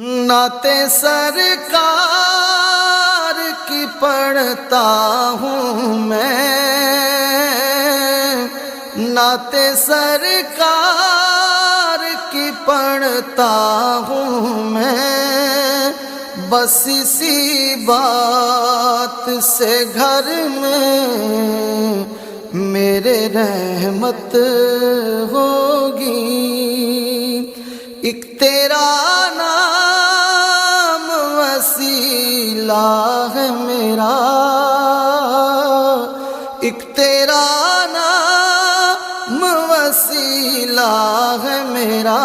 نعتِ سرکار کی پڑھتا ہوں میں، نعتِ سرکار کی پڑھتا ہوں میں، بس اسی بات سے گھر میں میرے رحمت ہوگی۔ ایک تیرا نام وسیلہ ہے میرا، ایک تیرا نام وسیلہ ہے میرا،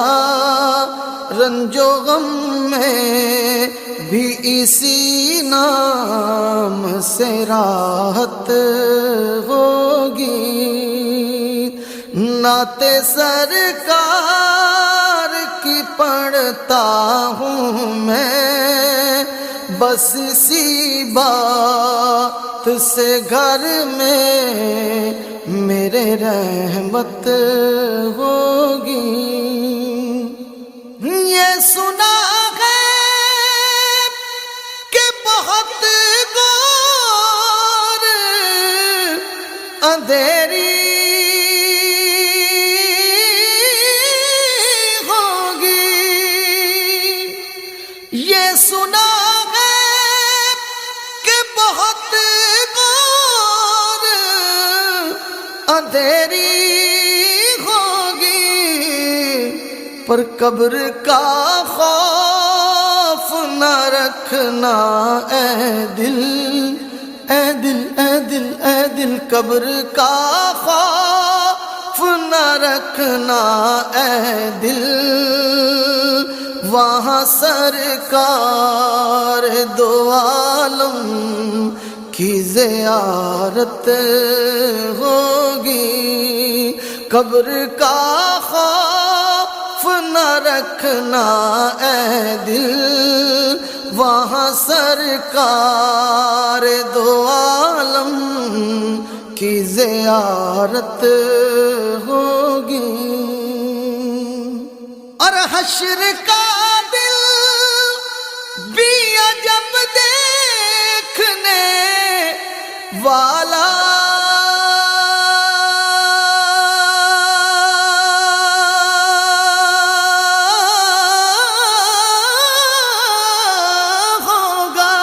رنج و غم میں بھی اسی نام سے راحت ہوگی۔ نعتِ سرکار کی پڑھتا ہوں میں، بس اسی بات سے گھر میں میرے رحمت ہوگی۔ یہ سنا ہے کہ بہت غور اندھیری یہ سنا ہے کہ بہت غور اندھیری ہوگی، پر قبر کا خوف نہ رکھنا اے دل، اے دل، اے دل، اے دل، قبر کا خوف نہ رکھنا اے دل، وہاں سرکار دو عالم کی زیارت ہوگی۔ قبر کا خوف نہ رکھنا اے دل، وہاں سرکار دو عالم کی زیارت ہوگی۔ اور حشر کا دل بھی عجب دیکھنے والا، ہوگا۔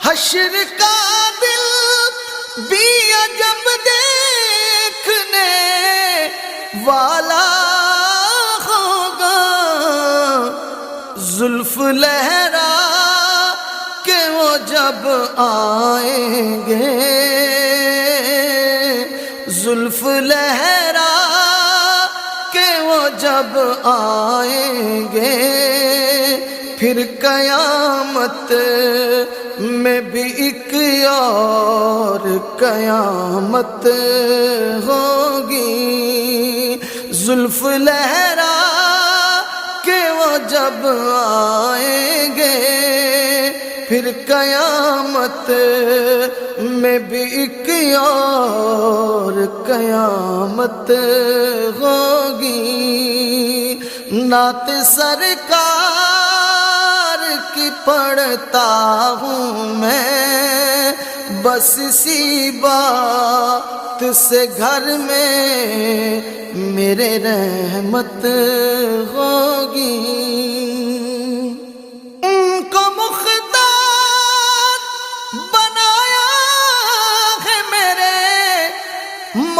حشر کا دل بھی عجب دیکھنے والا، زلف لہرا کہ وہ جب آئیں گے، زلف لہرا کہ وہ جب آئیں گے، پھر قیامت میں بھی ایک اور قیامت ہوگی۔ زلف لہرا کہ وہ جب آئیں گے، پھر قیامت میں بھی ایک اور قیامت ہوگی۔ نعت سرکار کی پڑھتا ہوں میں، بس اسی بات سے گھر میں میرے رحمت ہوگی۔ ان کو مختار بنایا ہے میرے مولا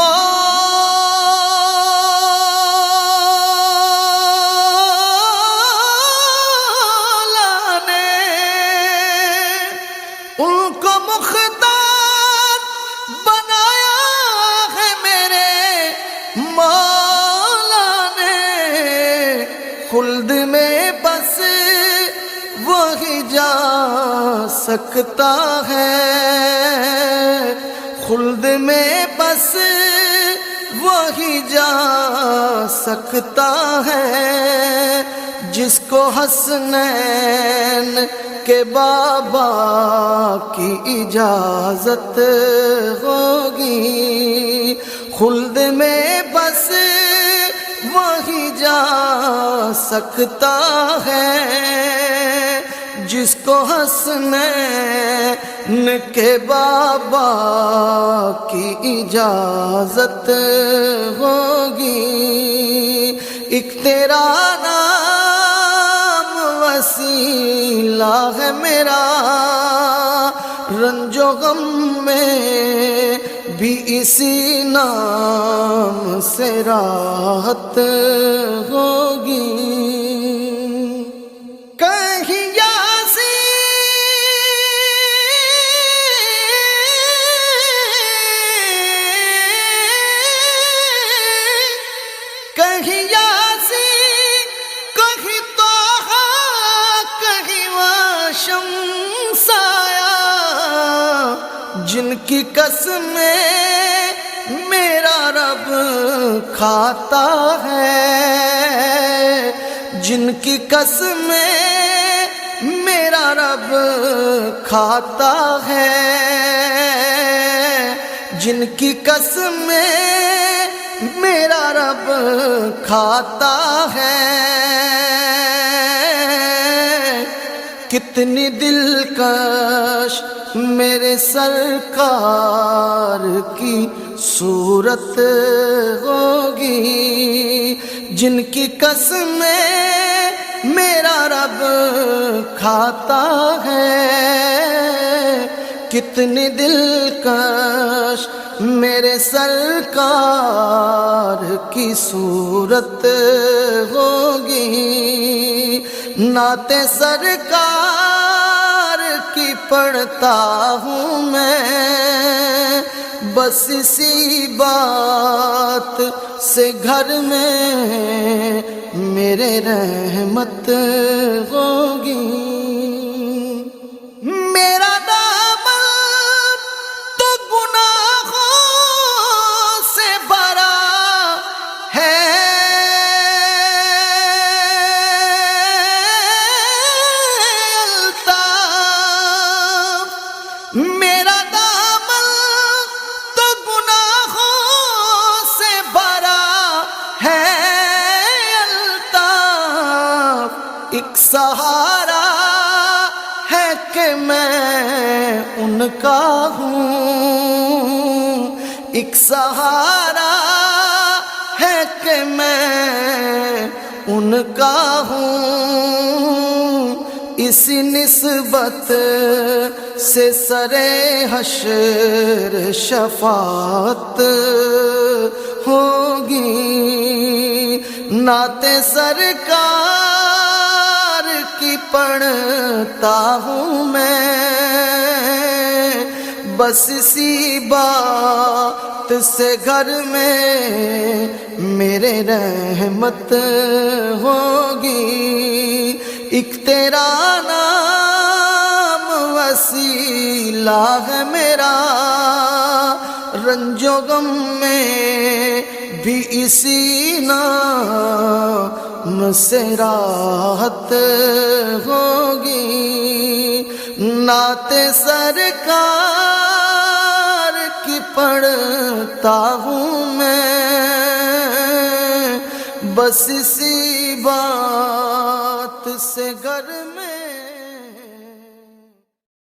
نے، ان کو مختار بنایا ہے میرے مولا نے، خلد میں بس وہی جا سکتا ہے، خلد میں بس وہی جا سکتا ہے، جس کو حسنین کے بابا کی اجازت ہوگی، خلد میں بس وہی جا سکتا ہے جس کو حسنین کے بابا کی اجازت ہوگی۔ ایک تیرا نام وسیلہ ہے میرا، رنج و غم میں بھی اسی نام سے راحت ہوگی۔ کہیں کہیں یاسین، کہیں طٰہٰ، کہیں واشمس آیا، جن کی قسمیں میرا رب کھاتا ہے، جن کی قسمیں میرا رب کھاتا ہے، جن کی قسمیں میرا رب کھاتا ہے۔ کتنی دلکش میرے سرکار کی صورت ہوگی، جن کی قسمیں میرا رب کھاتا ہے۔ کتنی دلکش میرے سرکار کی صورت ہوگی، نعت سرکار کی پڑھتا ہوں میں، بس اسی بات سے گھر میں میرے رحمت ہوگی۔ میرا دامن تو گناہوں سے بھرا ہے، الطاف میرا دامن تو گناہوں سے بھرا ہے، الطاف ایک سہارا ہے کہ میں ان کا ہوں، ایک سہارا ہے کہ میں ان کا ہوں، اسی نسبت سے سرے حشر شفاعت ہوگی۔ نعت سرکار کی پڑھتا ہوں میں، بس اسی بات سے گھر میں میرے رحمت ہوگی۔ ایک تیرا نام وسیلہ ہے میرا، رنج و غم میں بھی اسی نام سے راحت ہوگی۔ نعت سرکار کی پڑھتا ہوں میں، بس اسی بات